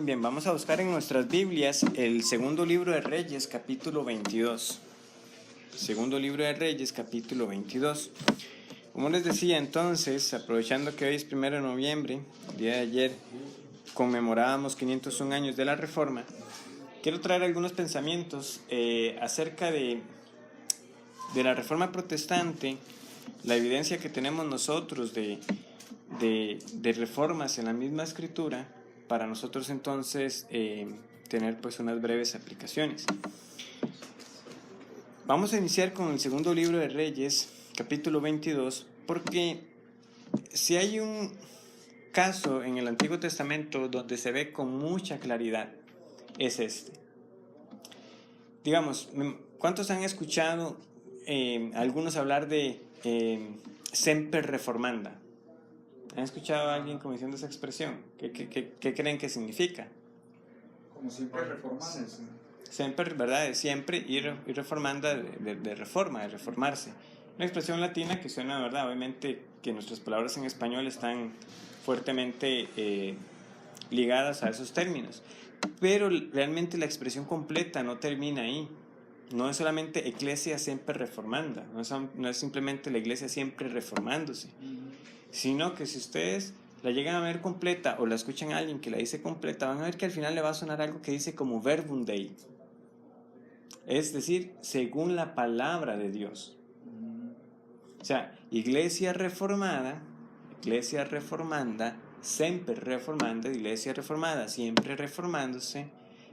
Bien, vamos a buscar en nuestras Biblias el segundo libro de Reyes, capítulo 22. Segundo libro de Reyes, capítulo 22. Como les decía entonces, aprovechando que hoy es 1 de noviembre, el día de ayer conmemorábamos 501 años de la Reforma, quiero traer algunos pensamientos acerca de la Reforma Protestante, la evidencia que tenemos nosotros de reformas en la misma Escritura, para nosotros entonces tener pues unas breves aplicaciones. Vamos a iniciar con el segundo libro de Reyes, capítulo 22, porque si hay un caso en el Antiguo Testamento donde se ve con mucha claridad, es este. Digamos, ¿cuántos han escuchado algunos hablar de semper reformanda? ¿Han escuchado a alguien como diciendo esa expresión? ¿Qué creen que significa? Como siempre reformamos. Semper, ¿verdad? De siempre, y reformanda de reforma, de reformarse. Una expresión latina que suena, ¿verdad? Obviamente que nuestras palabras en español están fuertemente ligadas a esos términos. Pero realmente la expresión completa no termina ahí. No es solamente Ecclesia Semper Reformanda, no es simplemente la iglesia siempre reformándose, sino que si ustedes la llegan a ver completa o la escuchan a alguien que la dice completa, van a ver que al final le va a sonar algo que dice como Verbum Dei, es decir, según la palabra de Dios. O sea, iglesia reformada, iglesia reformanda, semper reformanda, iglesia reformada, siempre reformándose,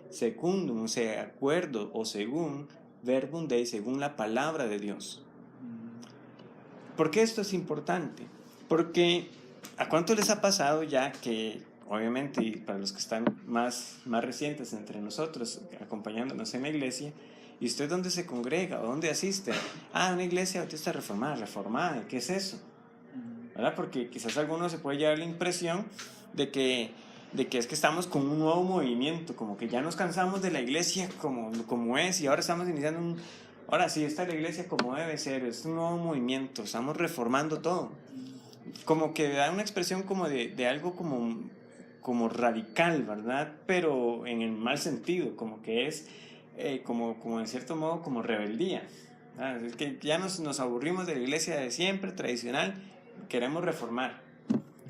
secundum, o sea, de acuerdo o según Verbum Dei, según la palabra de Dios. ¿Por qué esto es importante? Porque ¿a cuánto les ha pasado ya que, obviamente, y para los que están más recientes entre nosotros, acompañándonos en la iglesia, ¿y usted dónde se congrega o dónde asiste? Una iglesia bautista reformada, ¿qué es eso? ¿Verdad? Porque quizás alguno se puede llevar la impresión de que es que estamos con un nuevo movimiento, como que ya nos cansamos de la iglesia como es y ahora estamos iniciando ahora sí, esta es la iglesia como debe ser, es un nuevo movimiento, estamos reformando todo. Como que da una expresión como de algo como radical, ¿verdad? Pero en el mal sentido, como que es como en cierto modo como rebeldía. Es que ya nos aburrimos de la iglesia de siempre, tradicional, queremos reformar.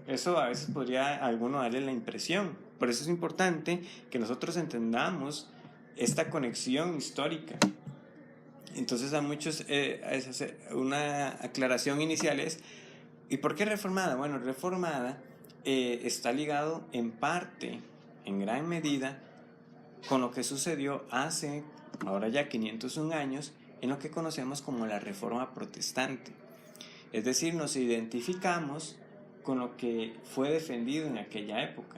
Eso a veces podría a alguno darle la impresión. Por eso es importante que nosotros entendamos esta conexión histórica. Entonces a muchos una aclaración inicial es, ¿y por qué reformada? Bueno, reformada está ligado en parte, en gran medida, con lo que sucedió hace, ahora ya 501 años, en lo que conocemos como la Reforma Protestante. Es decir, nos identificamos con lo que fue defendido en aquella época.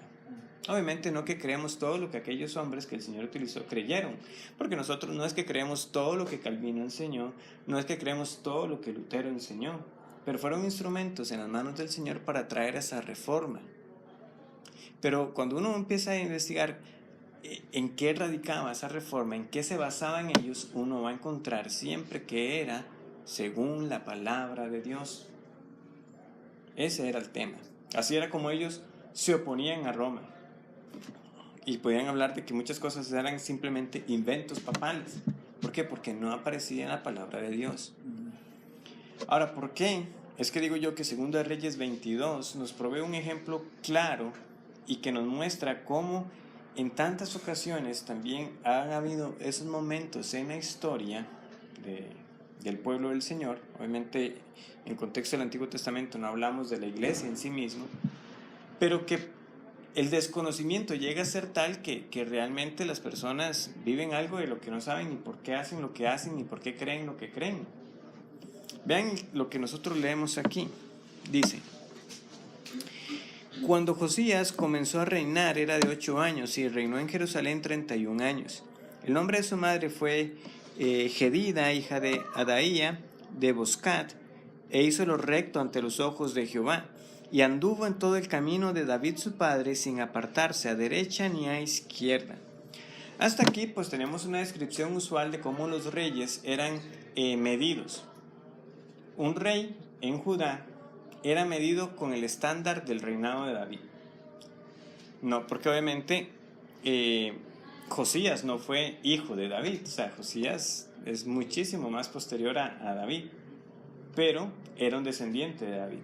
Obviamente no que creemos todo lo que aquellos hombres que el Señor utilizó creyeron, porque nosotros no es que creemos todo lo que Calvino enseñó, no es que creemos todo lo que Lutero enseñó, pero fueron instrumentos en las manos del Señor para traer esa reforma. Pero cuando uno empieza a investigar en qué radicaba esa reforma, en qué se basaba en ellos, uno va a encontrar siempre que era según la palabra de Dios. Ese era el tema. Así era como ellos se oponían a Roma. Y podían hablar de que muchas cosas eran simplemente inventos papales. ¿Por qué? Porque no aparecía en la palabra de Dios. Ahora, ¿por qué? Es que digo yo que 2 de Reyes 22 nos provee un ejemplo claro y que nos muestra cómo en tantas ocasiones también han habido esos momentos en la historia del pueblo del Señor. Obviamente, en contexto del Antiguo Testamento no hablamos de la iglesia en sí mismo, pero que el desconocimiento llega a ser tal que realmente las personas viven algo de lo que no saben ni por qué hacen lo que hacen ni por qué creen lo que creen. Vean lo que nosotros leemos aquí. Dice: cuando Josías comenzó a reinar era de 8 años y reinó en Jerusalén 31 años. El nombre de su madre fue Jedida, hija de Adaía de Boscat, e hizo lo recto ante los ojos de Jehová, y anduvo en todo el camino de David su padre, sin apartarse a derecha ni a izquierda. Hasta aquí pues tenemos una descripción usual de cómo los reyes eran medidos. Un rey en Judá era medido con el estándar del reinado de David. No, porque obviamente Josías no fue hijo de David, o sea, Josías es muchísimo más posterior a David, pero era un descendiente de David.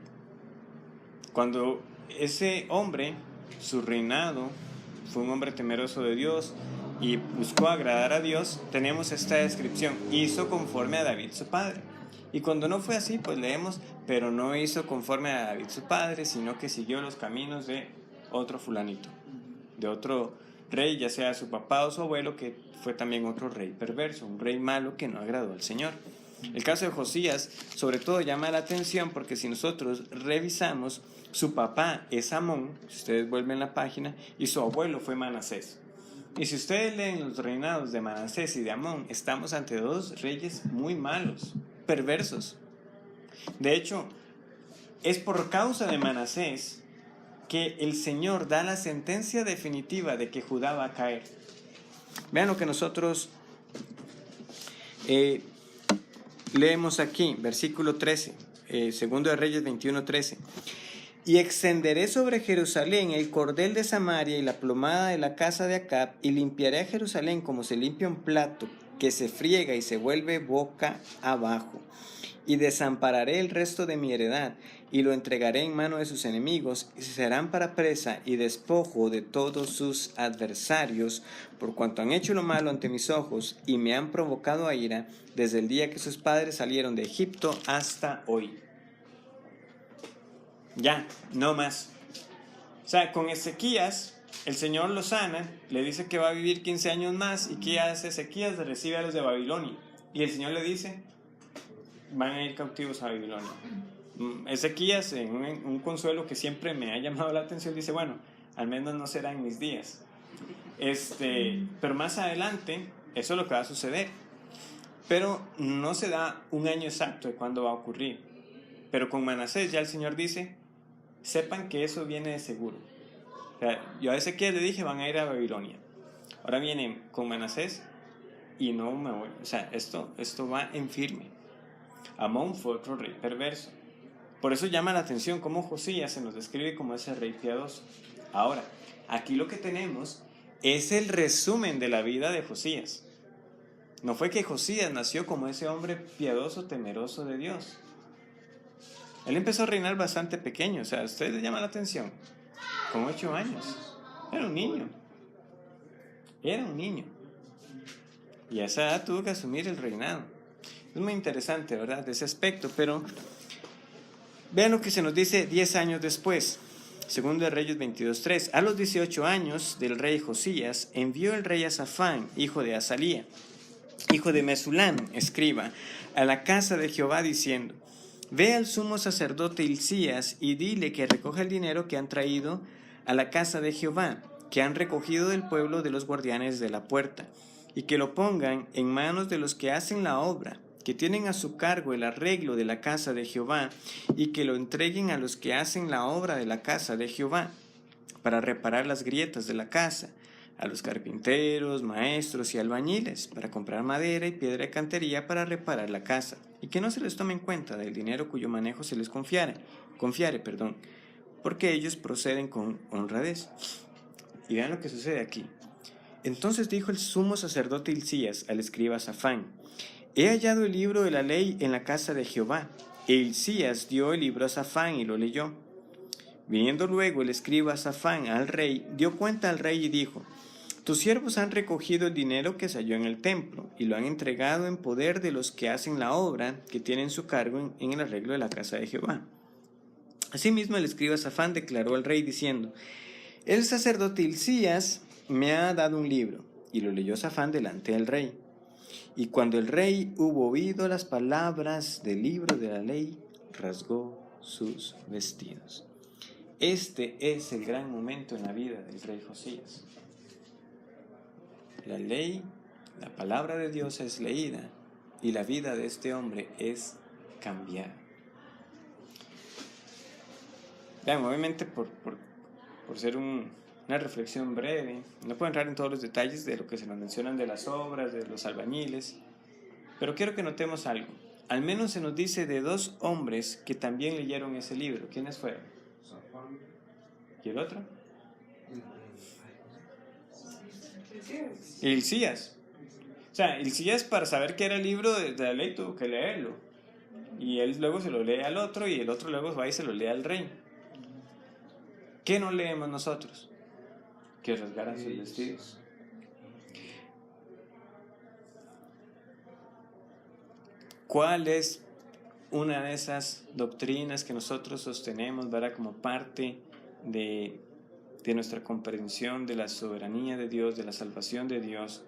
Cuando ese hombre, su reinado, fue un hombre temeroso de Dios y buscó agradar a Dios, tenemos esta descripción: hizo conforme a David su padre. Y cuando no fue así, pues leemos: pero no hizo conforme a David su padre, sino que siguió los caminos de otro fulanito, de otro rey, ya sea su papá o su abuelo, que fue también otro rey perverso, un rey malo que no agradó al Señor. El caso de Josías sobre todo llama la atención porque si nosotros revisamos, su papá es Amón, si ustedes vuelven la página, y su abuelo fue Manasés. Y si ustedes leen los reinados de Manasés y de Amón, estamos ante dos reyes muy malos, perversos. De hecho, es por causa de Manasés que el Señor da la sentencia definitiva de que Judá va a caer. Vean lo que nosotros leemos aquí, versículo 13, segundo de Reyes 21:13. Y extenderé sobre Jerusalén el cordel de Samaria y la plomada de la casa de Acab, y limpiaré a Jerusalén como se limpia un plato que se friega y se vuelve boca abajo. Y desampararé el resto de mi heredad, y lo entregaré en mano de sus enemigos, y serán para presa y despojo de todos sus adversarios, por cuanto han hecho lo malo ante mis ojos, y me han provocado a ira, desde el día que sus padres salieron de Egipto hasta hoy. Ya, no más. O sea, con Ezequías, el Señor lo sana, le dice que va a vivir 15 años más, y ¿qué hace Ezequías? Recibe a los de Babilonia. Y el Señor le dice: van a ir cautivos a Babilonia. Ezequías, en un consuelo que siempre me ha llamado la atención, dice: bueno, al menos no serán mis días. Pero más adelante, eso es lo que va a suceder. Pero no se da un año exacto de cuándo va a ocurrir. Pero con Manasés ya el Señor dice: sepan que eso viene de seguro. O sea, yo a Ezequías le dije: van a ir a Babilonia. Ahora vienen con Manasés y no me voy. O sea, esto va en firme. Amón fue otro rey perverso. Por eso llama la atención cómo Josías se nos describe como ese rey piadoso. Ahora, aquí lo que tenemos es el resumen de la vida de Josías. No fue que Josías nació como ese hombre piadoso, temeroso de Dios. Él empezó a reinar bastante pequeño. O sea, ¿a ustedes les llama la atención? Con 8 años. Era un niño. Y a esa edad tuvo que asumir el reinado. Es muy interesante, ¿verdad?, de ese aspecto, pero vean lo que se nos dice 10 años después. Segundo de Reyes 22:3. A los 18 años del rey Josías, envió el rey a Safán, hijo de Azalía, hijo de Mesulán, escriba, a la casa de Jehová, diciendo: ve al sumo sacerdote Hilcías y dile que recoja el dinero que han traído a la casa de Jehová, que han recogido del pueblo de los guardianes de la puerta, y que lo pongan en manos de los que hacen la obra, que tienen a su cargo el arreglo de la casa de Jehová, y que lo entreguen a los que hacen la obra de la casa de Jehová, para reparar las grietas de la casa, a los carpinteros, maestros y albañiles, para comprar madera y piedra de cantería para reparar la casa, y que no se les tome en cuenta del dinero cuyo manejo se les confiare, porque ellos proceden con honradez. Y vean lo que sucede aquí. Entonces dijo el sumo sacerdote Hilcías al escriba Safán: he hallado el libro de la ley en la casa de Jehová. E Hilcías dio el libro a Safán y lo leyó. Viniendo luego el escriba Safán al rey, dio cuenta al rey y dijo: tus siervos han recogido el dinero que se halló en el templo y lo han entregado en poder de los que hacen la obra, que tienen su cargo en el arreglo de la casa de Jehová. Asimismo el escriba Safán declaró al rey diciendo: el sacerdote Hilcías me ha dado un libro. Y lo leyó Safán delante del rey. Y cuando el rey hubo oído las palabras del libro de la ley, rasgó sus vestidos. Este es el gran momento en la vida del rey Josías. La ley, la palabra de Dios es leída y la vida de este hombre es cambiada. Vean, obviamente por ser una reflexión breve, no puedo entrar en todos los detalles de lo que se nos mencionan de las obras, de los albañiles, pero quiero que notemos algo. Al menos se nos dice de 2 hombres que también leyeron ese libro. ¿Quiénes fueron? ¿Y el otro? Hilcías. O sea, Hilcías, para saber que era el libro de la ley, tuvo que leerlo. Y él luego se lo lee al otro, y el otro luego va y se lo lee al rey. ¿Qué no leemos nosotros? Que rasgaran sus vestidos. ¿Cuál es una de esas doctrinas que nosotros sostenemos, ¿verdad?, como parte de nuestra comprensión de la soberanía de Dios, de la salvación de Dios?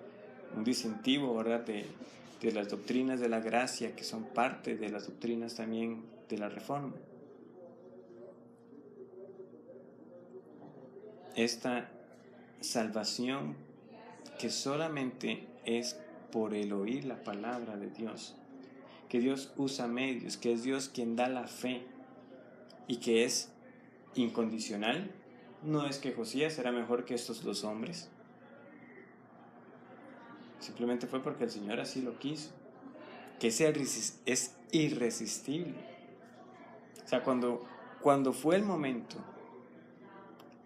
Un distintivo, ¿verdad?, de las doctrinas de la gracia, que son parte de las doctrinas también de la Reforma. Esta salvación que solamente es por el oír la palabra de Dios, que Dios usa medios, que es Dios quien da la fe y que es incondicional. No es que Josías era mejor que estos dos hombres, simplemente fue porque el Señor así lo quiso, que es irresistible. O sea, cuando fue el momento,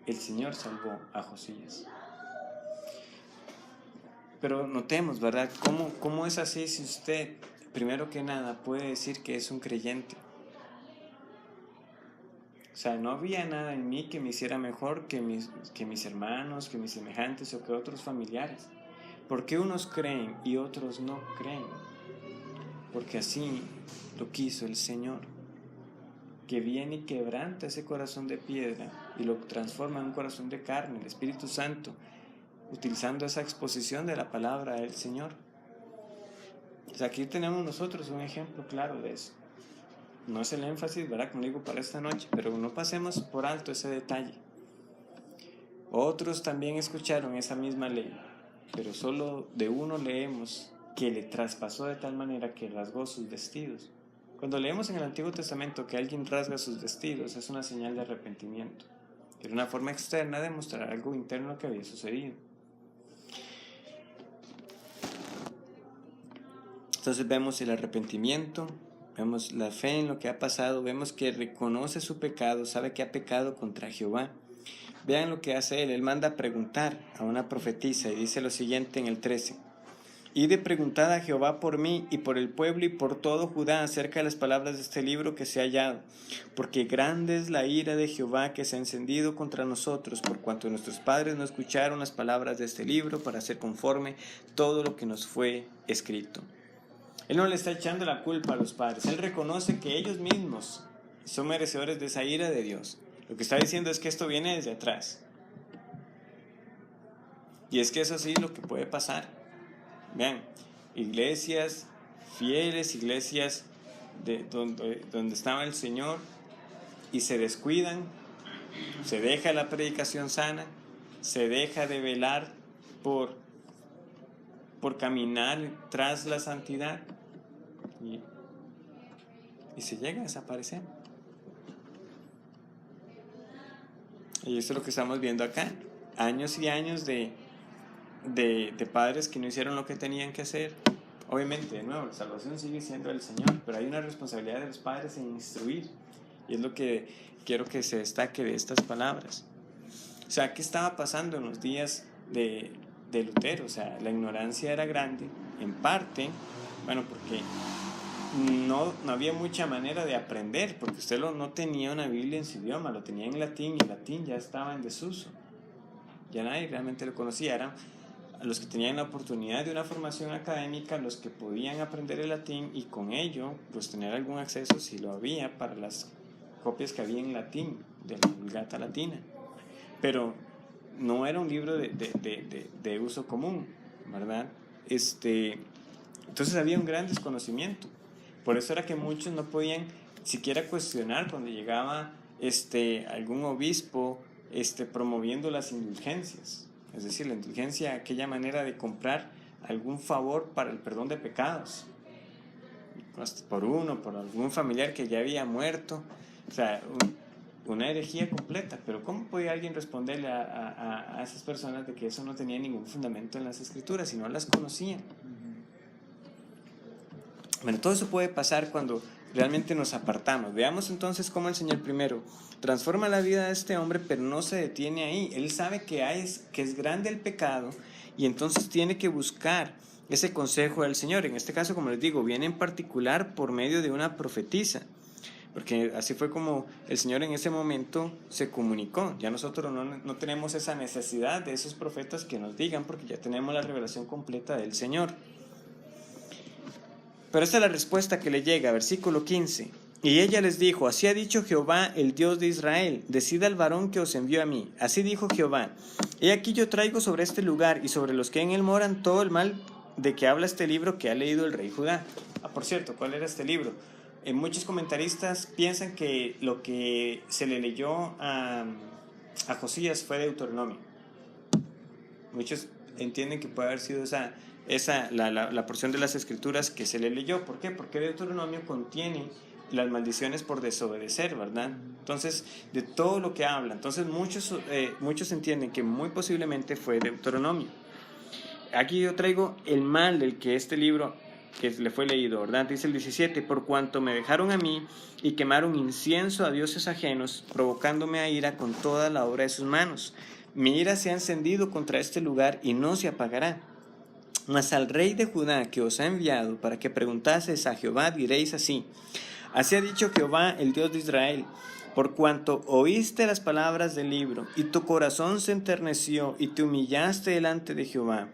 el Señor salvó a Josías. Pero notemos, ¿verdad?, cómo es así si usted, primero que nada, puede decir que es un creyente. O sea, no había nada en mí que me hiciera mejor que mis hermanos, que mis semejantes o que otros familiares. ¿Por qué unos creen y otros no creen? Porque así lo quiso el Señor, que viene y quebranta ese corazón de piedra y lo transforma en un corazón de carne, el Espíritu Santo, utilizando esa exposición de la palabra del Señor. O sea, aquí tenemos nosotros un ejemplo claro de eso. No es el énfasis, ¿verdad?, como digo, para esta noche, pero no pasemos por alto ese detalle. Otros también escucharon esa misma ley, pero solo de uno leemos que le traspasó de tal manera que rasgó sus vestidos. Cuando leemos en el Antiguo Testamento que alguien rasga sus vestidos, es una señal de arrepentimiento. Era una forma externa de mostrar algo interno que había sucedido. Entonces vemos el arrepentimiento, vemos la fe en lo que ha pasado, vemos que reconoce su pecado, sabe que ha pecado contra Jehová. Vean lo que hace él. Él manda a preguntar a una profetisa y dice lo siguiente en el 13. Id de preguntad a Jehová por mí y por el pueblo y por todo Judá acerca de las palabras de este libro que se ha hallado, porque grande es la ira de Jehová que se ha encendido contra nosotros, por cuanto nuestros padres no escucharon las palabras de este libro para hacer conforme todo lo que nos fue escrito. Él no le está echando la culpa a los padres, él reconoce que ellos mismos son merecedores de esa ira de Dios. Lo que está diciendo es que esto viene desde atrás. Y es que eso sí es lo que puede pasar. Vean, iglesias fieles, iglesias donde estaba el Señor y se descuidan, se deja la predicación sana, se deja de velar por caminar tras la santidad y se llega a desaparecer. Y eso es lo que estamos viendo acá. Años y años de padres que no hicieron lo que tenían que hacer. Obviamente, de nuevo, la salvación sigue siendo del Señor, pero hay una responsabilidad de los padres en instruir. Y es lo que quiero que se destaque de estas palabras. O sea, ¿qué estaba pasando en los días de Lutero? O sea, la ignorancia era grande, en parte, bueno, porque no había mucha manera de aprender, porque usted no tenía una Biblia en su idioma, lo tenía en latín, y el latín ya estaba en desuso. Ya nadie realmente lo conocía. Eran los que tenían la oportunidad de una formación académica, los que podían aprender el latín y con ello pues tener algún acceso, si lo había, para las copias que había en latín de la Vulgata Latina. Pero no era un libro de uso común, ¿verdad? Entonces había un gran desconocimiento. Por eso era que muchos no podían siquiera cuestionar cuando llegaba algún obispo promoviendo las indulgencias. Es decir, la indulgencia, aquella manera de comprar algún favor para el perdón de pecados, por algún familiar que ya había muerto. O sea, una herejía completa. Pero ¿cómo podía alguien responderle a esas personas de que eso no tenía ningún fundamento en las Escrituras si no las conocían? Bueno, todo eso puede pasar cuando realmente nos apartamos. Veamos entonces cómo el Señor primero transforma la vida de este hombre, pero no se detiene ahí. Él sabe que es grande el pecado y entonces tiene que buscar ese consejo del Señor. En este caso, como les digo, viene en particular por medio de una profetisa, porque así fue como el Señor en ese momento se comunicó. Ya nosotros no tenemos esa necesidad de esos profetas que nos digan, porque ya tenemos la revelación completa del Señor. Pero esta es la respuesta que le llega, versículo 15. Y ella les dijo: así ha dicho Jehová, el Dios de Israel, decid al varón que os envió a mí. Así dijo Jehová: he aquí yo traigo sobre este lugar y sobre los que en él moran todo el mal de que habla este libro que ha leído el rey Judá. Por cierto, ¿cuál era este libro? Muchos comentaristas piensan que lo que se le leyó a Josías fue Deuteronomio. Muchos entienden que puede haber sido la porción de las escrituras que se le leyó. ¿Por qué? Porque Deuteronomio contiene las maldiciones por desobedecer, ¿verdad? Entonces, de todo lo que habla. Entonces, muchos entienden que muy posiblemente fue Deuteronomio. Aquí yo traigo el mal del que este libro que le fue leído, ¿verdad? Dice el 17: por cuanto me dejaron a mí y quemaron incienso a dioses ajenos, provocándome a ira con toda la obra de sus manos. Mi ira se ha encendido contra este lugar y no se apagará. Mas al rey de Judá que os ha enviado para que preguntaseis a Jehová, diréis así: así ha dicho Jehová, el Dios de Israel, por cuanto oíste las palabras del libro, y tu corazón se enterneció, y te humillaste delante de Jehová,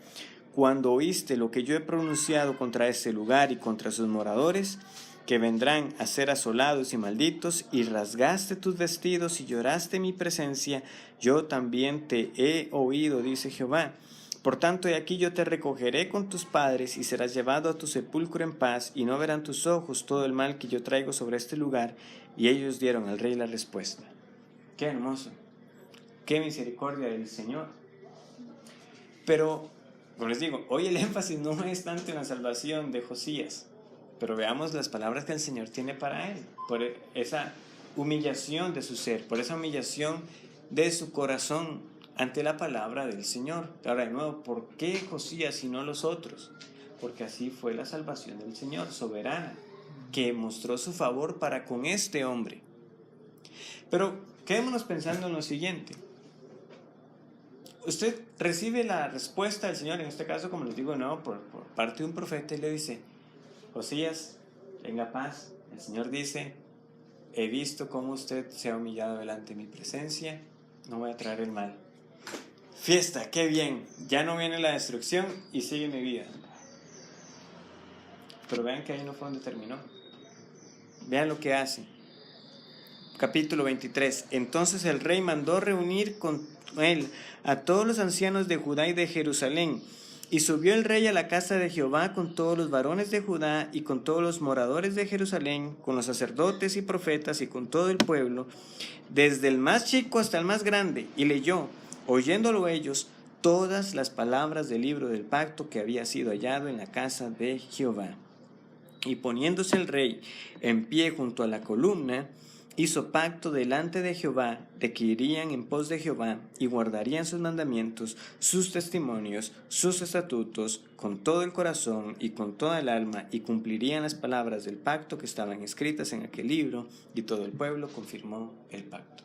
cuando oíste lo que yo he pronunciado contra este lugar y contra sus moradores, que vendrán a ser asolados y malditos, y rasgaste tus vestidos y lloraste en mi presencia, yo también te he oído, dice Jehová. Por tanto, he aquí yo te recogeré con tus padres y serás llevado a tu sepulcro en paz, y no verán tus ojos todo el mal que yo traigo sobre este lugar. Y ellos dieron al rey la respuesta. Qué hermoso, qué misericordia del Señor. Pero, como les digo, hoy el énfasis no es tanto en la salvación de Josías, pero veamos las palabras que el Señor tiene para él, por esa humillación de su ser, por esa humillación de su corazón ante la palabra del Señor. Ahora de nuevo, ¿por qué Josías y no los otros? Porque así fue la salvación del Señor, soberana, que mostró su favor para con este hombre. Pero quedémonos pensando en lo siguiente. Usted recibe la respuesta del Señor, en este caso, como les digo, no, por parte de un profeta, y le dice: Josías, tenga paz. El Señor dice: he visto cómo usted se ha humillado delante de mi presencia, no voy a traer el mal. Fiesta, qué bien, ya no viene la destrucción y sigue mi vida. Pero vean que ahí no fue donde terminó. Vean lo que hace. Capítulo 23. Entonces el rey mandó reunir con él a todos los ancianos de Judá y de Jerusalén. Y subió el rey a la casa de Jehová con todos los varones de Judá y con todos los moradores de Jerusalén, con los sacerdotes y profetas y con todo el pueblo, desde el más chico hasta el más grande, y leyó, oyéndolo ellos, todas las palabras del libro del pacto que había sido hallado en la casa de Jehová. Y poniéndose el rey en pie junto a la columna, hizo pacto delante de Jehová de que irían en pos de Jehová y guardarían sus mandamientos, sus testimonios, sus estatutos con todo el corazón y con toda el alma, y cumplirían las palabras del pacto que estaban escritas en aquel libro, y todo el pueblo confirmó el pacto.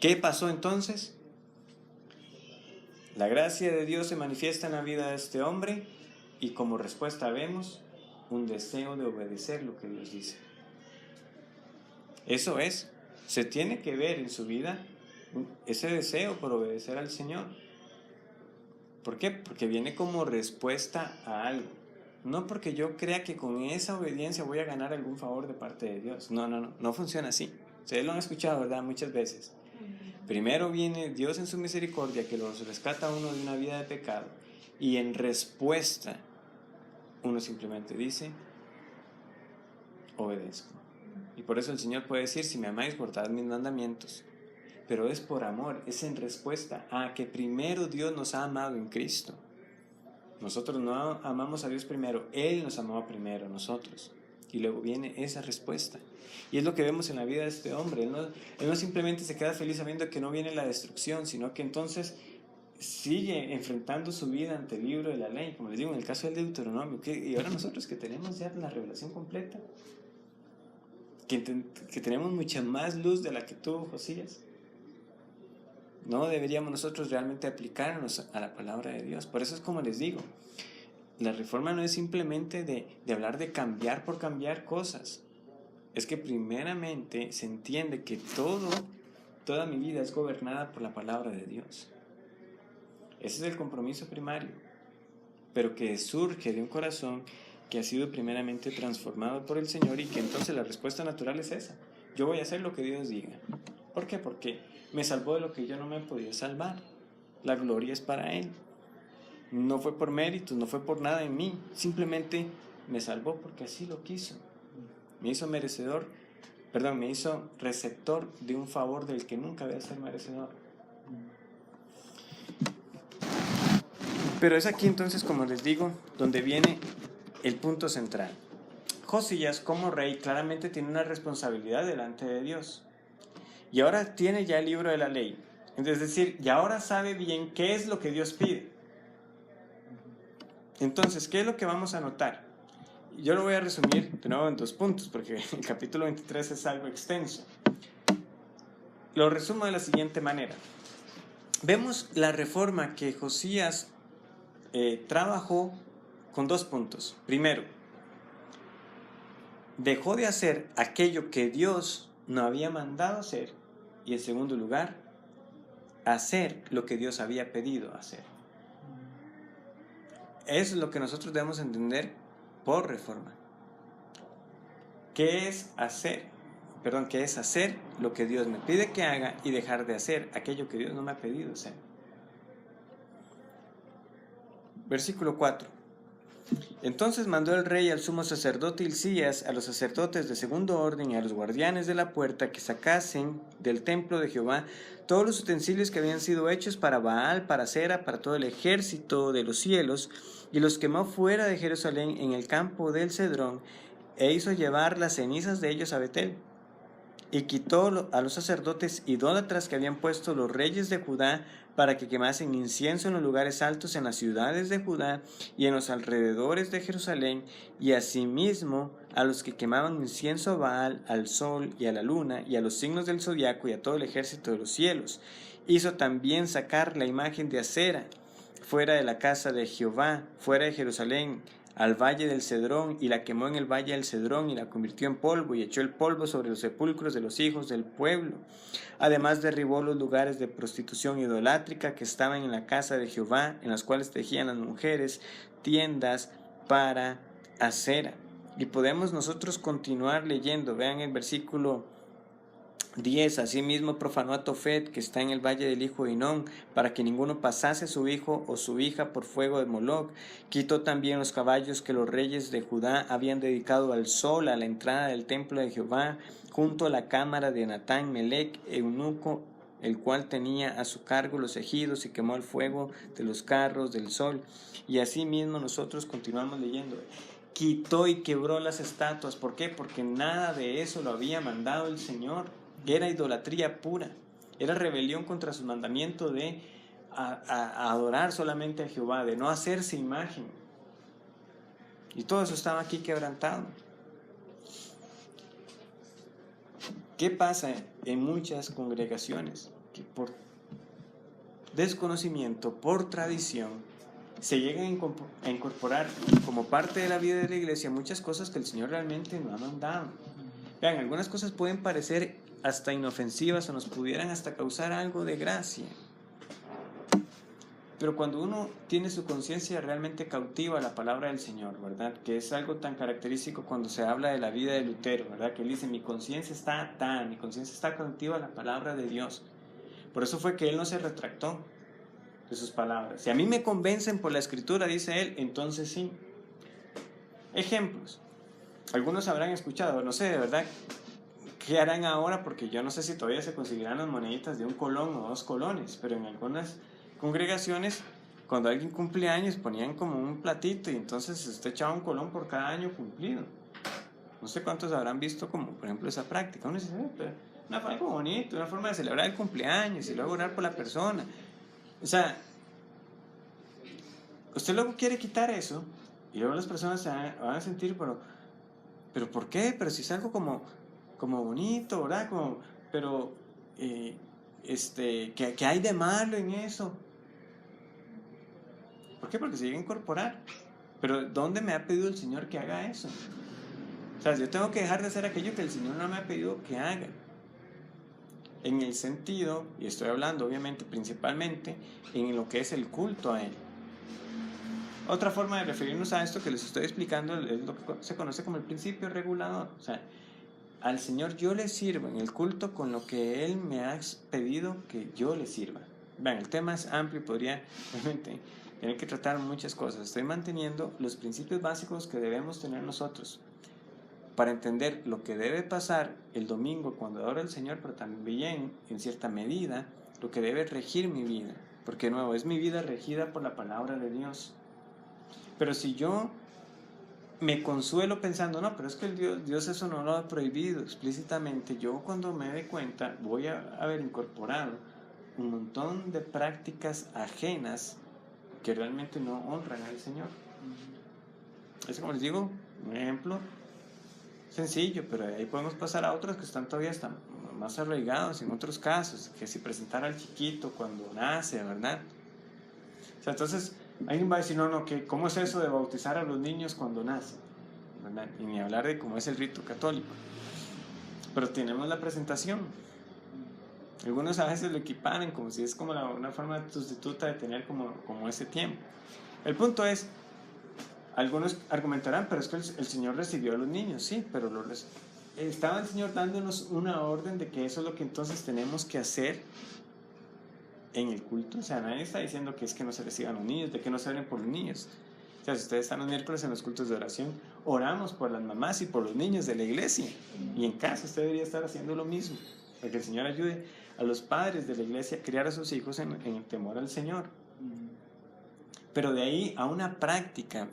¿Qué pasó entonces? La gracia de Dios se manifiesta en la vida de este hombre, y como respuesta vemos un deseo de obedecer lo que Dios dice. Eso es, se tiene que ver en su vida ese deseo por obedecer al Señor. ¿Por qué? Porque viene como respuesta a algo. No porque yo crea que con esa obediencia voy a ganar algún favor de parte de Dios. No funciona así. Ustedes lo han escuchado, ¿verdad? Muchas veces. Primero viene Dios en su misericordia, que los rescata a uno de una vida de pecado, y en respuesta uno simplemente dice: obedezco. Y por eso el Señor puede decir: si me amáis, guardad mis mandamientos. Pero es por amor, es en respuesta a que primero Dios nos ha amado en Cristo. Nosotros no amamos a Dios primero, Él nos amó primero a nosotros. Y luego viene esa respuesta. Y es lo que vemos en la vida de este hombre. Él no simplemente se queda feliz sabiendo que no viene la destrucción, sino que entonces sigue enfrentando su vida ante el libro de la ley, como les digo, en el caso del Deuteronomio. Y ahora nosotros que tenemos ya la revelación completa, que tenemos mucha más luz de la que tuvo Josías. No deberíamos nosotros realmente aplicarnos a la palabra de Dios. Por eso es como les digo, la reforma no es simplemente de hablar de cambiar por cambiar cosas. Es que primeramente se entiende que toda mi vida es gobernada por la palabra de Dios. Ese es el compromiso primario, pero que surge de un corazón que ha sido primeramente transformado por el Señor, y que entonces la respuesta natural es esa: yo voy a hacer lo que Dios diga. ¿Por qué? Porque me salvó de lo que yo no me podía salvar. La gloria es para Él. No fue por méritos, no fue por nada en mí, simplemente me salvó porque así lo quiso. Me hizo receptor de un favor del que nunca voy a ser merecedor. Pero es aquí entonces, como les digo, donde viene el punto central. Josías, como rey, claramente tiene una responsabilidad delante de Dios. Y ahora tiene ya el libro de la ley. Es decir, y ahora sabe bien qué es lo que Dios pide. Entonces, ¿qué es lo que vamos a notar? Yo lo voy a resumir de nuevo en 2 puntos, porque el capítulo 23 es algo extenso. Lo resumo de la siguiente manera. Vemos la reforma que Josías trabajó con 2 puntos. Primero, dejó de hacer aquello que Dios no había mandado hacer. Y en segundo lugar, hacer lo que Dios había pedido hacer. Eso es lo que nosotros debemos entender por reforma. ¿Qué es hacer? ¿Qué es hacer lo que Dios me pide que haga y dejar de hacer aquello que Dios no me ha pedido hacer? Versículo 4. Entonces mandó el rey al sumo sacerdote Hilcías, a los sacerdotes de segundo orden y a los guardianes de la puerta que sacasen del templo de Jehová todos los utensilios que habían sido hechos para Baal, para Acera, para todo el ejército de los cielos, y los quemó fuera de Jerusalén en el campo del Cedrón, e hizo llevar las cenizas de ellos a Betel. Y quitó a los sacerdotes idólatras que habían puesto los reyes de Judá para que quemasen incienso en los lugares altos en las ciudades de Judá y en los alrededores de Jerusalén, y asimismo a los que quemaban incienso a Baal, al sol y a la luna, y a los signos del zodiaco y a todo el ejército de los cielos. Hizo también sacar la imagen de Acera fuera de la casa de Jehová, fuera de Jerusalén, al valle del Cedrón, y la quemó en el valle del Cedrón, y la convirtió en polvo, y echó el polvo sobre los sepulcros de los hijos del pueblo. Además derribó los lugares de prostitución idolátrica que estaban en la casa de Jehová, en las cuales tejían las mujeres tiendas para Acera. Y podemos nosotros continuar leyendo. Vean el versículo 10. Asimismo profanó a Tofet, que está en el valle del hijo de Hinón, para que ninguno pasase su hijo o su hija por fuego de Moloc. Quitó también los caballos que los reyes de Judá habían dedicado al sol a la entrada del templo de Jehová, junto a la cámara de Natán Melec, eunuco, el cual tenía a su cargo los ejidos, y quemó el fuego de los carros del sol. Y asimismo nosotros continuamos leyendo. Quitó y quebró las estatuas. ¿Por qué? Porque nada de eso lo había mandado el Señor. Era idolatría pura, era rebelión contra su mandamiento de adorar solamente a Jehová, de no hacerse imagen. Y todo eso estaba aquí quebrantado. ¿Qué pasa en muchas congregaciones? Que por desconocimiento, por tradición, se llegan a incorporar como parte de la vida de la iglesia muchas cosas que el Señor realmente no ha mandado. Vean, algunas cosas pueden parecer hasta inofensivas o nos pudieran hasta causar algo de gracia. Pero cuando uno tiene su conciencia realmente cautiva a la palabra del Señor, ¿verdad? Que es algo tan característico cuando se habla de la vida de Lutero, ¿verdad? Que él dice, mi conciencia está cautiva a la palabra de Dios. Por eso fue que él no se retractó de sus palabras. Si a mí me convencen por la Escritura, dice él, entonces sí. Ejemplos. Algunos habrán escuchado, no sé, de verdad, ¿qué harán ahora? Porque yo no sé si todavía se conseguirán las moneditas de 1 colón o 2 colones, pero en algunas congregaciones, cuando alguien cumple años, ponían como un platito y entonces usted echaba 1 colón por cada año cumplido. No sé cuántos habrán visto como, por ejemplo, esa práctica. Uno dice, pero algo bonito, una forma de celebrar el cumpleaños y luego orar por la persona. O sea, usted luego quiere quitar eso y luego las personas se van a sentir, pero ¿por qué? Pero si es algo como como bonito, ¿verdad? Pero, ¿qué hay de malo en eso? ¿Por qué? Porque se llega a incorporar. Pero ¿dónde me ha pedido el Señor que haga eso? O sea, yo tengo que dejar de hacer aquello que el Señor no me ha pedido que haga. En el sentido, y estoy hablando obviamente principalmente, en lo que es el culto a Él. Otra forma de referirnos a esto que les estoy explicando es lo que se conoce como el principio regulador. O sea, al Señor yo le sirvo en el culto con lo que Él me ha pedido que yo le sirva. Vean, el tema es amplio y podría realmente tener que tratar muchas cosas. Estoy manteniendo los principios básicos que debemos tener nosotros para entender lo que debe pasar el domingo cuando adoro al Señor, pero también, en cierta medida, lo que debe regir mi vida. Porque, de nuevo, es mi vida regida por la palabra de Dios. Pero si yo me consuelo pensando, no, pero es que Dios eso no lo ha prohibido explícitamente, yo cuando me dé cuenta voy a haber incorporado un montón de prácticas ajenas que realmente no honran al Señor. Es como les digo, un ejemplo sencillo, pero ahí podemos pasar a otros que están todavía más arraigados en otros casos, que si presentar al chiquito cuando nace, ¿verdad? O sea, entonces alguien va a decir, no, ¿cómo es eso de bautizar a los niños cuando nacen? ¿Verdad? Y ni hablar de cómo es el rito católico. Pero tenemos la presentación. Algunos a veces lo equiparan como si es como una forma sustituta de tener como ese tiempo. El punto es, algunos argumentarán, pero es que el Señor recibió a los niños, sí, pero estaba el Señor dándonos una orden de que eso es lo que entonces tenemos que hacer en el culto. O sea, nadie está diciendo que es que no se reciban los niños, de que no se oren por los niños. O sea, si ustedes están los miércoles en los cultos de oración, oramos por las mamás y por los niños de la iglesia. Y en casa usted debería estar haciendo lo mismo, para que el Señor ayude a los padres de la iglesia a criar a sus hijos en el temor al Señor. Pero de ahí a una práctica,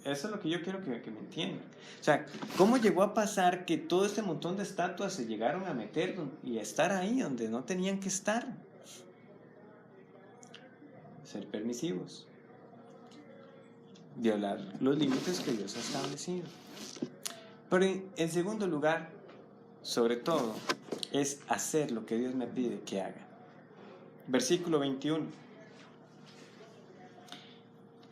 eso es lo que yo quiero que me entiendan. O sea, ¿cómo llegó a pasar que todo este montón de estatuas se llegaron a meter y a estar ahí donde no tenían que estar? Ser permisivos, violar los límites que Dios ha establecido. Pero en segundo lugar, sobre todo, es hacer lo que Dios me pide que haga. Versículo 21.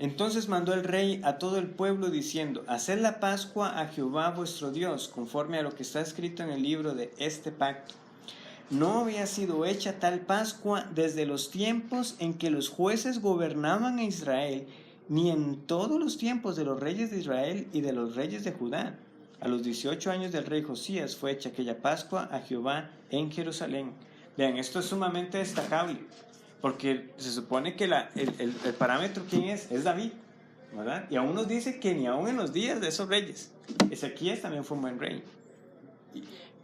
Entonces mandó el rey a todo el pueblo diciendo, haced la Pascua a Jehová vuestro Dios, conforme a lo que está escrito en el libro de este pacto. No había sido hecha tal Pascua desde los tiempos en que los jueces gobernaban a Israel, ni en todos los tiempos de los reyes de Israel y de los reyes de Judá. A los 18 años del rey Josías fue hecha aquella Pascua a Jehová en Jerusalén. Vean, esto es sumamente destacable, porque se supone que el parámetro, ¿quién es? Es David, ¿verdad? Y aún nos dice que ni aún en los días de esos reyes. Ezequías también fue un buen rey.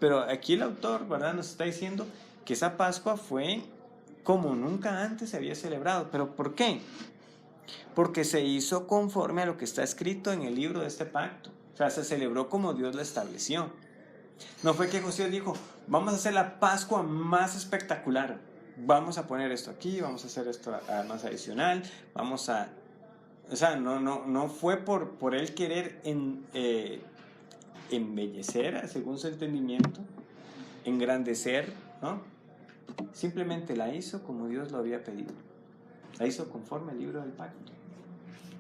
Pero aquí el autor, ¿verdad?, nos está diciendo que esa Pascua fue como nunca antes se había celebrado. ¿Pero por qué? Porque se hizo conforme a lo que está escrito en el libro de este pacto. O sea, se celebró como Dios la estableció. No fue que José dijo, vamos a hacer la Pascua más espectacular. Vamos a poner esto aquí, vamos a hacer esto más adicional, vamos a... O sea, no fue por él querer embellecer, según su entendimiento, engrandecer, ¿no? Simplemente la hizo como Dios lo había pedido. La hizo conforme al libro del pacto.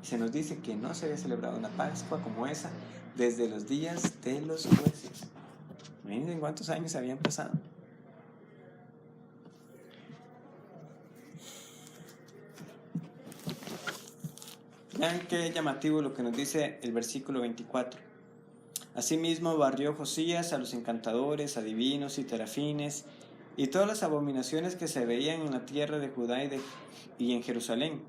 Se nos dice que no se había celebrado una Pascua como esa desde los días de los jueces. Imagínense cuántos años habían pasado. Vean qué llamativo lo que nos dice el versículo 24. Asimismo barrió Josías a los encantadores, adivinos y terafines y todas las abominaciones que se veían en la tierra de Judá y en Jerusalén,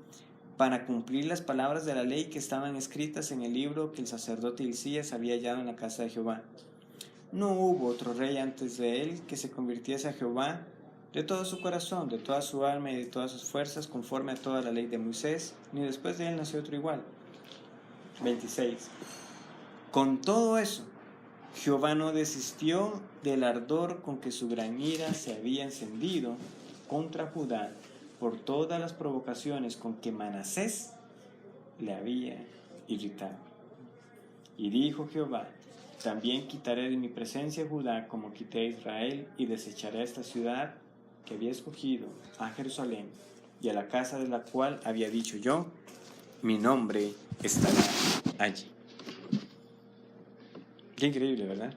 para cumplir las palabras de la ley que estaban escritas en el libro que el sacerdote Hilcías había hallado en la casa de Jehová. No hubo otro rey antes de él que se convirtiese a Jehová de todo su corazón, de toda su alma y de todas sus fuerzas, conforme a toda la ley de Moisés, ni después de él nació otro igual. 26. Con todo eso, Jehová no desistió del ardor con que su gran ira se había encendido contra Judá por todas las provocaciones con que Manasés le había irritado. Y dijo Jehová, también quitaré de mi presencia a Judá como quité a Israel, y desecharé esta ciudad que había escogido, a Jerusalén, y a la casa de la cual había dicho yo, mi nombre estará allí. Qué increíble, ¿verdad?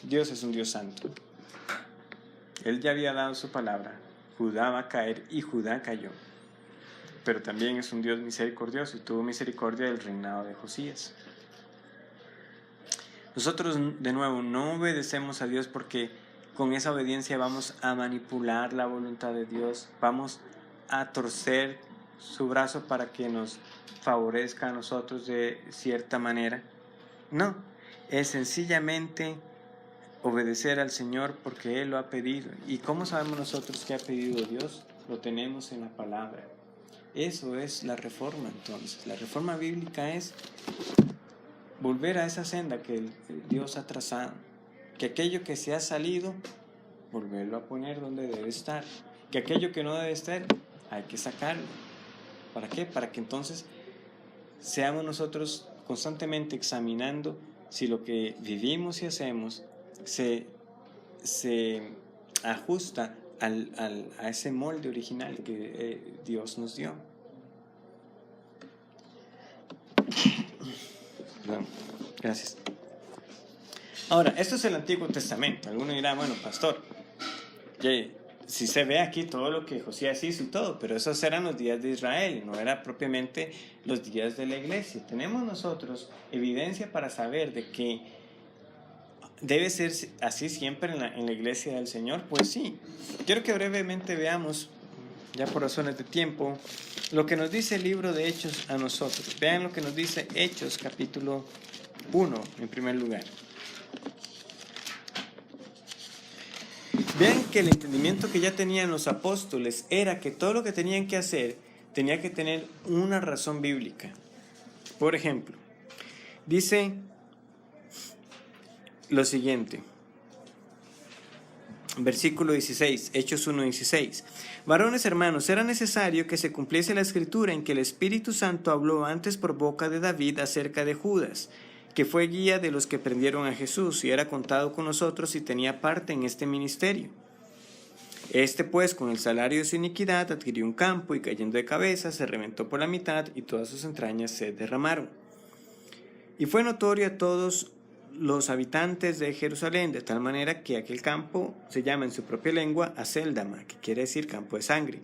Dios es un Dios santo. Él ya había dado su palabra. Judá va a caer, y Judá cayó. Pero también es un Dios misericordioso y tuvo misericordia del reinado de Josías. Nosotros, de nuevo, no obedecemos a Dios porque con esa obediencia vamos a manipular la voluntad de Dios, vamos a torcer su brazo para que nos favorezca a nosotros de cierta manera. No, es sencillamente obedecer al Señor porque Él lo ha pedido. ¿Y cómo sabemos nosotros qué ha pedido Dios? Lo tenemos en la palabra. Eso es la reforma entonces. La reforma bíblica es volver a esa senda que Dios ha trazado. Que aquello que se ha salido, volverlo a poner donde debe estar. Que aquello que no debe estar, hay que sacarlo. ¿Para qué? Para que entonces seamos nosotros constantemente examinando si lo que vivimos y hacemos se ajusta a ese molde original que Dios nos dio. Perdón, gracias. Ahora, esto es el Antiguo Testamento. Alguno dirá, bueno, pastor, si se ve aquí todo lo que Josías hizo y todo, pero esos eran los días de Israel, no era propiamente los días de la iglesia. Tenemos nosotros evidencia para saber de que debe ser así siempre en la iglesia del Señor. Pues sí, quiero que brevemente veamos, ya por razones de tiempo, lo que nos dice el libro de Hechos a nosotros. Vean lo que nos dice Hechos capítulo 1 en primer lugar. Vean que el entendimiento que ya tenían los apóstoles era que todo lo que tenían que hacer tenía que tener una razón bíblica. Por ejemplo, dice lo siguiente, versículo 16, Hechos 1:16. Varones hermanos, era necesario que se cumpliese la escritura en que el Espíritu Santo habló antes por boca de David acerca de Judas, que fue guía de los que prendieron a Jesús y era contado con nosotros y tenía parte en este ministerio. Este pues, con el salario de su iniquidad, adquirió un campo y cayendo de cabeza, se reventó por la mitad y todas sus entrañas se derramaron. Y fue notorio a todos los habitantes de Jerusalén, de tal manera que aquel campo se llama en su propia lengua Aceldama, que quiere decir campo de sangre.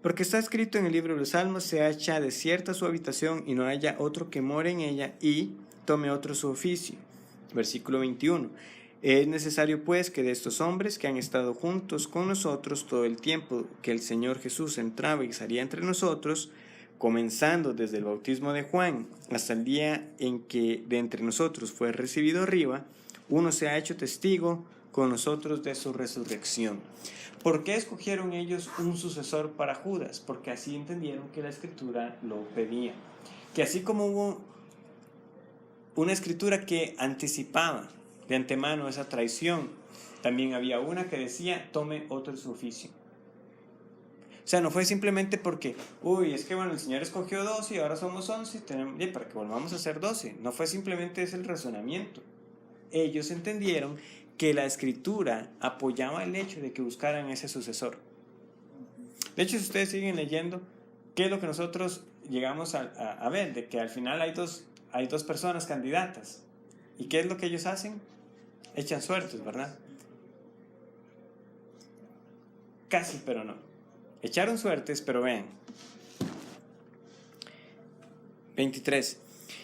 Porque está escrito en el libro de los Salmos, se hacha desierta su habitación y no haya otro que more en ella y tome otro su oficio. Versículo 21. Es necesario pues que de estos hombres que han estado juntos con nosotros todo el tiempo que el Señor Jesús entraba y salía entre nosotros, comenzando desde el bautismo de Juan hasta el día en que de entre nosotros fue recibido arriba, uno se ha hecho testigo con nosotros de su resurrección. ¿Por qué escogieron ellos un sucesor para Judas? Porque así entendieron que la Escritura lo pedía. Que así como hubo una Escritura que anticipaba de antemano esa traición, también había una que decía, tome otro su oficio. O sea, no fue simplemente porque, es que bueno, el Señor escogió 12 y ahora somos 11, para que volvamos a ser 12. No fue simplemente ese el razonamiento. Ellos entendieron que la Escritura apoyaba el hecho de que buscaran ese sucesor. De hecho, si ustedes siguen leyendo, ¿qué es lo que nosotros llegamos a ver? De que al final hay dos personas candidatas. ¿Y qué es lo que ellos hacen? Echan suertes, ¿verdad? Casi, pero no. Echaron suertes, pero vean. 23.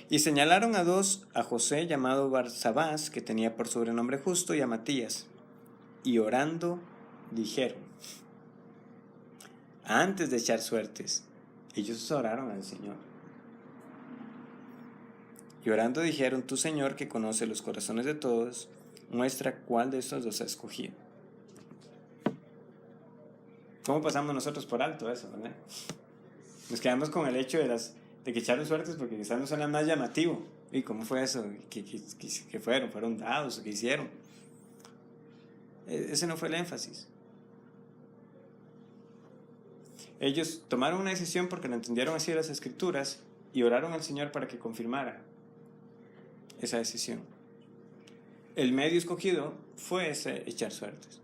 Y señalaron a dos, a José llamado Barsabás, que tenía por sobrenombre Justo, y a Matías. Y orando dijeron, antes de echar suertes, ellos oraron al Señor. Y orando dijeron, tú Señor, que conoce los corazones de todos, muestra cuál de estos dos ha escogido. ¿Cómo pasamos nosotros por alto eso, verdad? Nos quedamos con el hecho de que echaron suertes porque quizás no suena más llamativo. ¿Y cómo fue eso? ¿Qué fueron? ¿Fueron dados? ¿O qué hicieron? Ese no fue el énfasis. Ellos tomaron una decisión porque lo entendieron así de las Escrituras y oraron al Señor para que confirmara. esa decisión. El medio escogido fue ese echar suertes.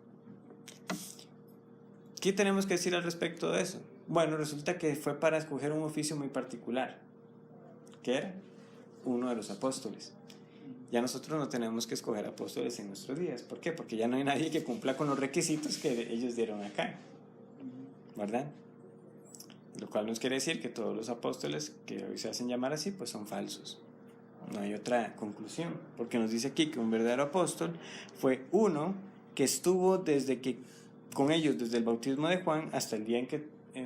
¿Qué tenemos que decir al respecto de eso? Bueno, resulta que fue para escoger un oficio muy particular, que era uno de los apóstoles. Ya nosotros no tenemos que escoger apóstoles en nuestros días. ¿Por qué? Porque ya no hay nadie que cumpla con los requisitos que ellos dieron acá, ¿verdad? Lo cual nos quiere decir que todos los apóstoles que hoy se hacen llamar así, pues son falsos. No hay otra conclusión, porque nos dice aquí que un verdadero apóstol fue uno que estuvo con ellos desde el bautismo de Juan hasta el día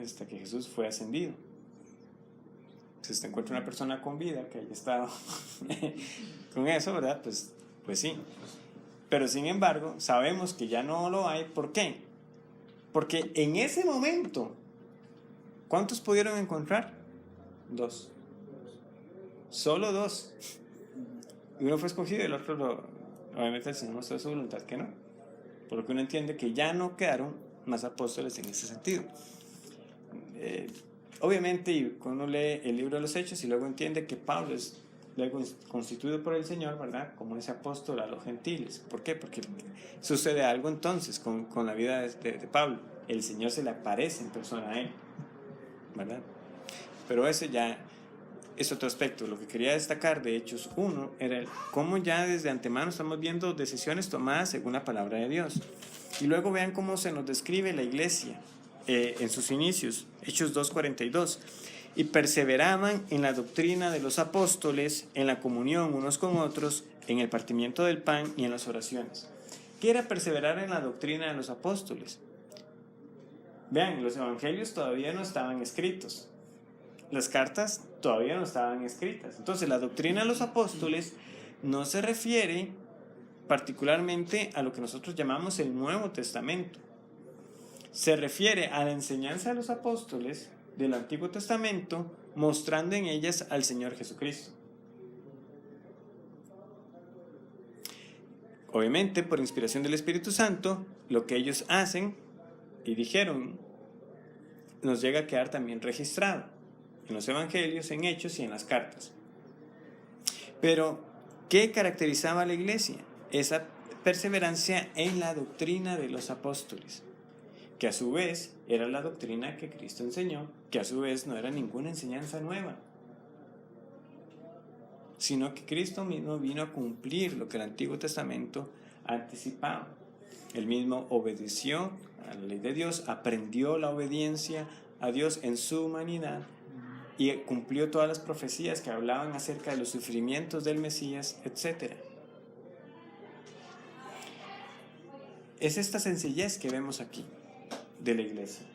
hasta que Jesús fue ascendido. Si usted encuentra una persona con vida que haya estado con eso, ¿verdad? Pues sí. Pero sin embargo, sabemos que ya no lo hay. ¿Por qué? Porque en ese momento, ¿cuántos pudieron encontrar? 2. Solo 2. Y uno fue escogido y el otro obviamente el Señor mostró de su voluntad que no. Por lo que uno entiende que ya no quedaron más apóstoles en ese sentido. Obviamente, y cuando uno lee el libro de los Hechos y luego entiende que Pablo es luego constituido por el Señor, ¿verdad? Como ese apóstol a los gentiles. ¿Por qué? Porque sucede algo entonces con la vida de Pablo. El Señor se le aparece en persona a él, ¿verdad? Pero ese ya es otro aspecto. Lo que quería destacar de Hechos 1 era cómo ya desde antemano estamos viendo decisiones tomadas según la palabra de Dios. Y luego vean cómo se nos describe la iglesia en sus inicios. Hechos 2:42. Y perseveraban en la doctrina de los apóstoles, en la comunión unos con otros, en el partimiento del pan y en las oraciones. ¿Qué era perseverar en la doctrina de los apóstoles? Vean, los evangelios todavía no estaban escritos. Las cartas todavía no estaban escritas. Entonces, la doctrina de los apóstoles no se refiere particularmente a lo que nosotros llamamos el Nuevo Testamento. Se refiere a la enseñanza de los apóstoles del Antiguo Testamento, mostrando en ellas al Señor Jesucristo. Obviamente, por inspiración del Espíritu Santo, lo que ellos hacen y dijeron nos llega a quedar también registrado en los evangelios, en Hechos y en las cartas. Pero, ¿qué caracterizaba a la iglesia? Esa perseverancia en la doctrina de los apóstoles, que a su vez era la doctrina que Cristo enseñó, que a su vez no era ninguna enseñanza nueva, sino que Cristo mismo vino a cumplir lo que el Antiguo Testamento anticipaba. Él mismo obedeció a la ley de Dios, aprendió la obediencia a Dios en su humanidad y cumplió todas las profecías que hablaban acerca de los sufrimientos del Mesías, etc. Es esta sencillez que vemos aquí de la iglesia.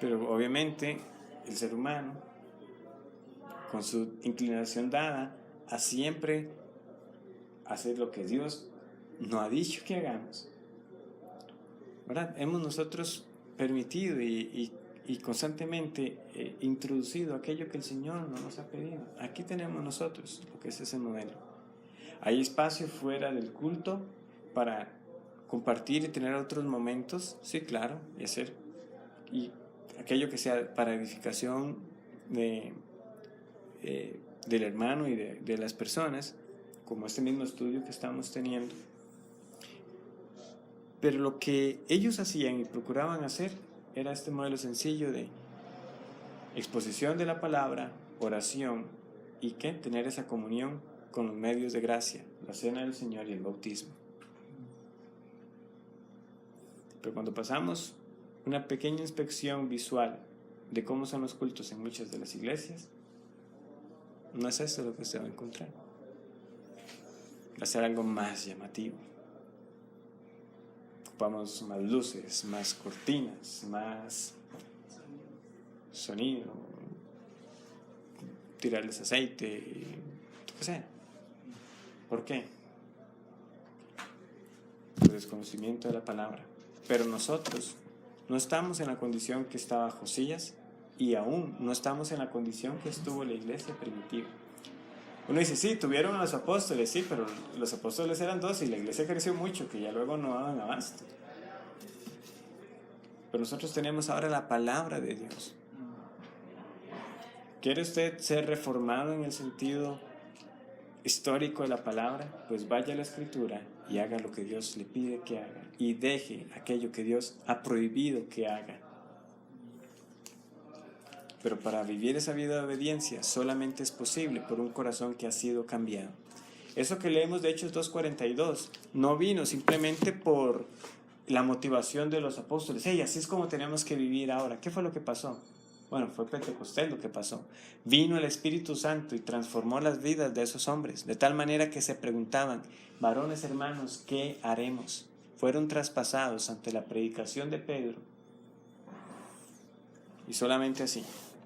Pero obviamente el ser humano, con su inclinación dada a siempre hacer lo que Dios no ha dicho que hagamos, ¿verdad? Hemos nosotros permitido y constantemente introducido aquello que el Señor no nos ha pedido. Aquí tenemos nosotros lo que es ese modelo. Hay espacio fuera del culto para compartir y tener otros momentos, sí, claro, y hacer, y aquello que sea para edificación del hermano y de las personas, como este mismo estudio que estamos teniendo. Pero lo que ellos hacían y procuraban hacer era este modelo sencillo de exposición de la palabra, oración y que tener esa comunión con los medios de gracia, la cena del Señor y el bautismo. Pero cuando pasamos una pequeña inspección visual de cómo son los cultos en muchas de las iglesias, no es eso lo que usted va a encontrar. Va a ser algo más llamativo. Ocupamos más luces, más cortinas, más sonido, tirarles aceite, qué sé. ¿Por qué? Por desconocimiento de la palabra. Pero nosotros no estamos en la condición que estaba Josías y aún no estamos en la condición que estuvo la iglesia primitiva. Uno dice, sí, tuvieron a los apóstoles, sí, pero los apóstoles eran 2 y la iglesia creció mucho, que ya luego no daban abasto. Pero nosotros tenemos ahora la palabra de Dios. ¿Quiere usted ser reformado en el sentido histórico de la palabra, pues vaya a la Escritura y haga lo que Dios le pide que haga y deje aquello que Dios ha prohibido que haga. Pero para vivir esa vida de obediencia solamente es posible por un corazón que ha sido cambiado. Eso que leemos de Hechos 2:42 no vino simplemente por la motivación de los apóstoles. Hey, así es como tenemos que vivir ahora. ¿Qué fue lo que pasó? Bueno, fue Pentecostés lo que pasó. Vino el Espíritu Santo y transformó las vidas de esos hombres, de tal manera que se preguntaban, varones hermanos, ¿qué haremos? Fueron traspasados ante la predicación de Pedro. Y solamente así.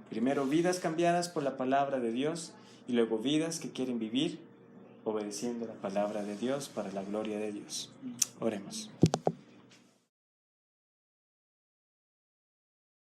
Primero vidas cambiadas por la palabra de Dios y luego vidas que quieren vivir obedeciendo la palabra de Dios para la gloria de Dios. Oremos.